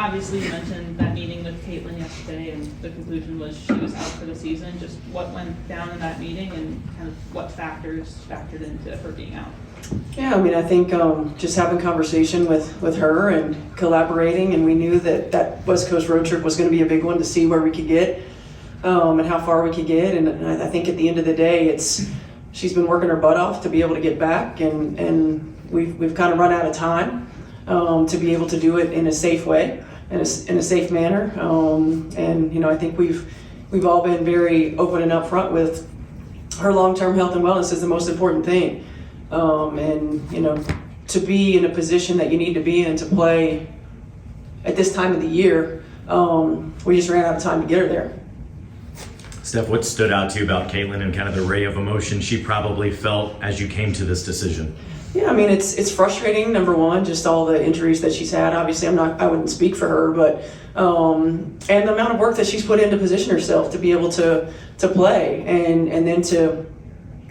obviously you mentioned that meeting with Caitlin yesterday, and the conclusion was she was out for the season. Just what went down in that meeting, and kind of what factors factored into her being out? Yeah, I mean, I think just having conversation with her and collaborating, and we knew that West Coast road trip was going to be a big one to see where we could get and how far we could get. And I think at the end of the day, she's been working her butt off to be able to get back, and we've kind of run out of time to be able to do it in a safe way, in a safe manner. And I think we've all been very open and upfront with her long-term health and wellness is the most important thing. To be in a position that you need to be in to play at this time of the year, we just ran out of time to get her there. Steph, what stood out to you about Caitlin and kind of the ray of emotion she probably felt as you came to this decision? Yeah, I mean, it's frustrating, number one, just all the injuries that she's had. Obviously, I wouldn't speak for her, but and the amount of work that she's put in to position herself to be able to play, and then to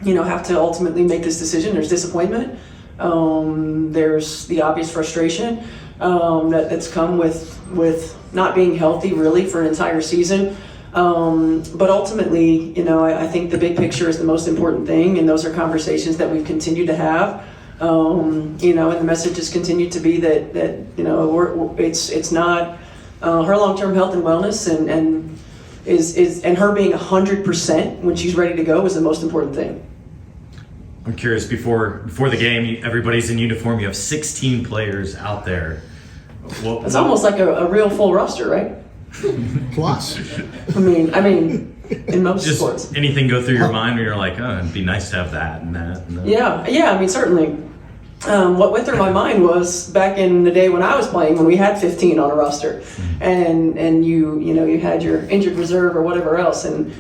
have to ultimately make this decision. There's disappointment. There's the obvious frustration that's come with not being healthy really for an entire season. But ultimately, I think the big picture is the most important thing, and those are conversations that we've continued to have. And the message has continued to be that it's not her long-term health and wellness, and her being 100% when she's ready to go is the most important thing. I'm curious, before the game, everybody's in uniform. You have 16 players out there. It's almost like a real full roster, right? Plus. I mean, in most Just sports. Anything go through your mind where you're like, oh, it'd be nice to have that and that? And that. Yeah. I mean, certainly. What went through my mind was back in the day when I was playing, when we had 15 on a roster, and you had your injured reserve or whatever else, and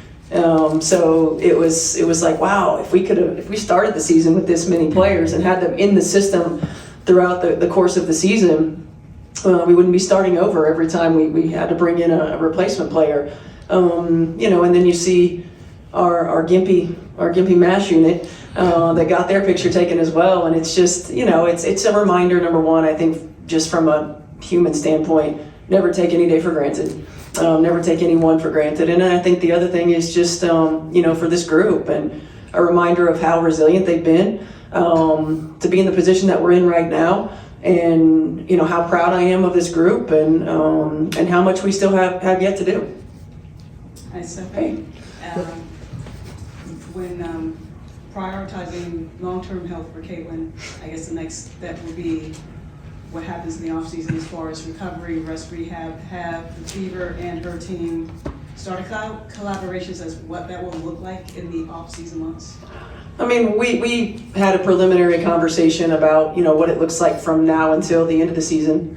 so it was like, wow, if we started the season with this many players and had them in the system throughout the course of the season, we wouldn't be starting over every time we had to bring in a replacement player. And then you see our Gimpy MASH unit that got their picture taken as well, and it's just it's a reminder, number one, I think, just from a human standpoint, never take any day for granted. Never take anyone for granted. And I think the other thing is just, for this group, and a reminder of how resilient they've been to be in the position that we're in right now, and how proud I am of this group, and how much we still have yet to do. Hi, Sophie. When prioritizing long-term health for Caitlin, I guess the next step will be what happens in the off-season as far as recovery, rest, rehab, have the Fever and her team start collaborations as what that will look like in the off-season months? I mean, we had a preliminary conversation about, what it looks like from now until the end of the season,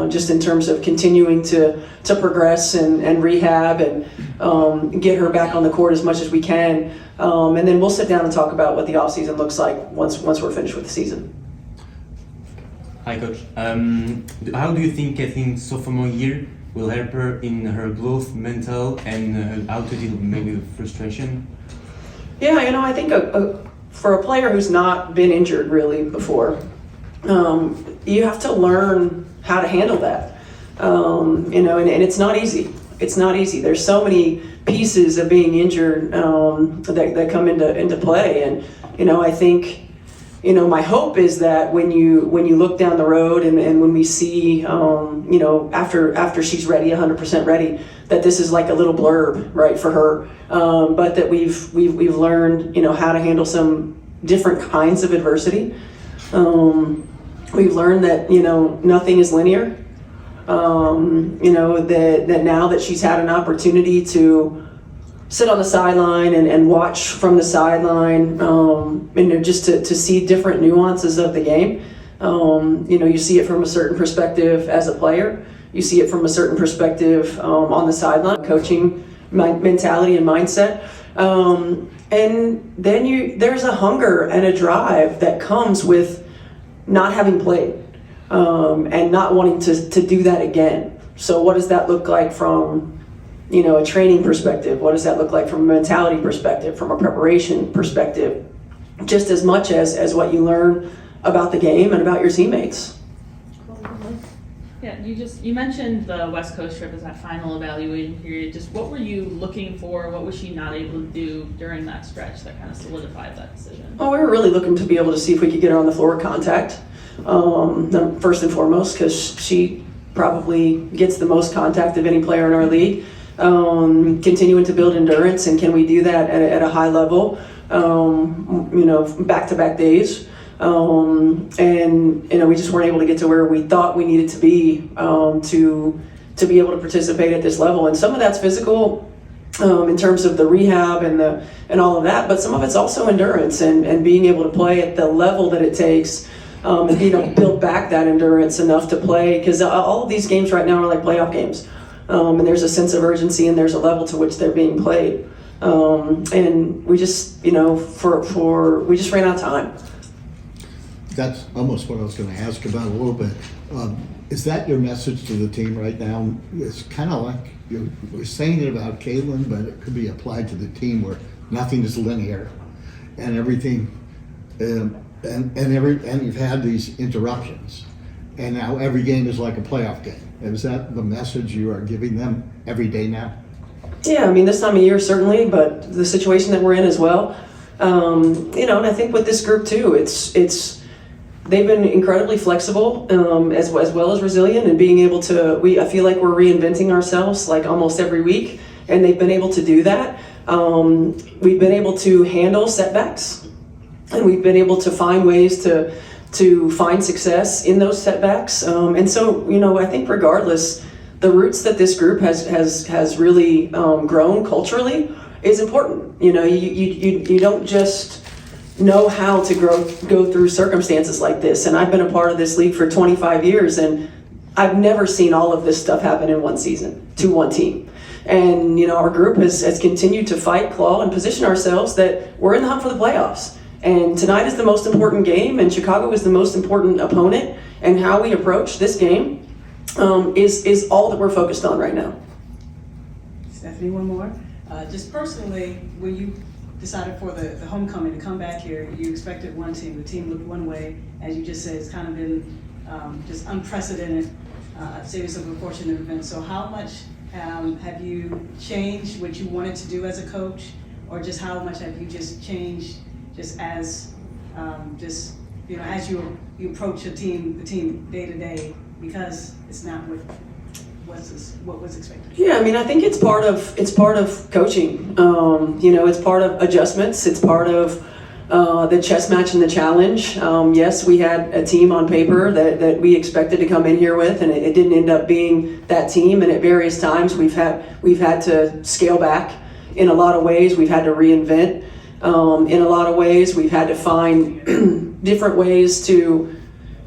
just in terms of continuing to progress and rehab and get her back on the court as much as we can. And then we'll sit down and talk about what the off-season looks like once we're finished with the season. Hi, Coach. How do you think Caitlin's sophomore year will help her in her growth, mental, and how to deal maybe with frustration? Yeah, I think for a player who's not been injured really before, you have to learn how to handle that. And it's not easy. It's not easy. There's so many pieces of being injured that come into play, and I think. My hope is that when you look down the road and when we see, after she's ready, 100% ready, that this is like a little blurb, right, for her. But that we've learned, how to handle some different kinds of adversity. We've learned that, nothing is linear. That now that she's had an opportunity to sit on the sideline and watch from the sideline, just to see different nuances of the game. You see it from a certain perspective as a player. You see it from a certain perspective on the sideline, coaching mentality and mindset. And then there's a hunger and a drive that comes with not having played and not wanting to do that again. So what does that look like from a training perspective? What does that look like from a mentality perspective, from a preparation perspective? Just as much as what you learn about the game and about your teammates. Yeah, you mentioned the West Coast trip as that final evaluating period. Just what were you looking for? What was she not able to do during that stretch that kind of solidified that decision? Well, we were really looking to be able to see if we could get her on the floor with contact, first and foremost, because she probably gets the most contact of any player in our league. Continuing to build endurance, and can we do that at a high level, back-to-back days. And we just weren't able to get to where we thought we needed to be to be able to participate at this level. And some of that's physical in terms of the rehab and all of that, but some of it's also endurance and being able to play at the level that it takes and build back that endurance enough to play, because all of these games right now are like playoff games, and there's a sense of urgency and there's a level to which they're being played, and we just we just ran out of time. That's almost what I was going to ask about a little bit. Is that your message to the team right now? It's kind of like we're saying it about Caitlin, but it could be applied to the team where nothing is linear, and everything, and you've had these interruptions, and now every game is like a playoff game. Is that the message you are giving them every day now? Yeah, I mean, this time of year certainly, but the situation that we're in as well. And I think with this group too, they've been incredibly flexible, as well as resilient, and being able to, I feel like we're reinventing ourselves like almost every week, and they've been able to do that. We've been able to handle setbacks, and we've been able to find ways to find success in those setbacks. And so, I think regardless, the roots that this group has really grown culturally is important. You don't just know how to go through circumstances like this. And I've been a part of this league for 25 years, and I've never seen all of this stuff happen in one season to one team. And our group has continued to fight, claw, and position ourselves that we're in the hunt for the playoffs. And tonight is the most important game, and Chicago is the most important opponent. And how we approach this game is all that we're focused on right now. Stephanie, one more. Just personally, when you decided for the homecoming to come back here, you expected one team. The team looked one way. As you just said, it's kind of been just unprecedented series of unfortunate events. So how much have you changed what you wanted to do as a coach, or just how much have you just changed just as as you approach the team day to day, because it's not what was expected? Yeah, I mean, I think it's part of coaching. It's part of adjustments. It's part of the chess match and the challenge. Yes, we had a team on paper that we expected to come in here with, and it didn't end up being that team. And at various times, we've had to scale back in a lot of ways. We've had to reinvent in a lot of ways. We've had to find different ways to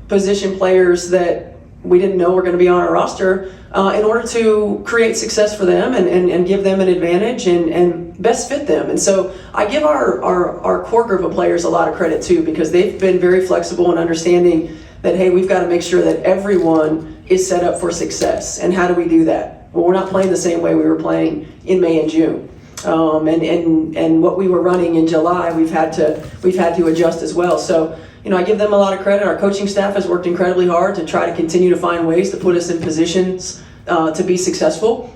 position players that we didn't know were going to be on our roster in order to create success for them and give them an advantage and best fit them. And so I give our core group of players a lot of credit too, because they've been very flexible in understanding that, hey, we've got to make sure that everyone is set up for success. And how do we do that? Well, we're not playing the same way we were playing in May and June. And what we were running in July, we've had to adjust as well. So, I give them a lot of credit. Our coaching staff has worked incredibly hard to try to continue to find ways to put us in positions to be successful.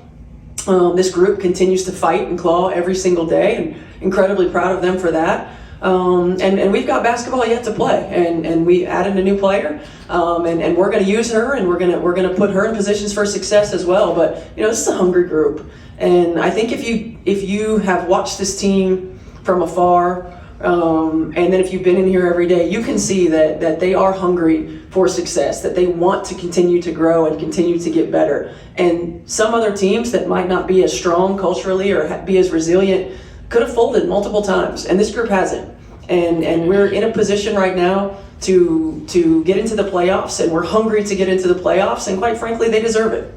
This group continues to fight and claw every single day, and incredibly proud of them for that. And we've got basketball yet to play, and we added a new player, and we're going to use her, and we're going to put her in positions for success as well. But this is a hungry group, and I think if you have watched this team from afar, and then if you've been in here every day, you can see that they are hungry for success, that they want to continue to grow and continue to get better. And some other teams that might not be as strong culturally or be as resilient could have folded multiple times, and this group hasn't. And we're in a position right now to get into the playoffs, and we're hungry to get into the playoffs, and quite frankly, they deserve it.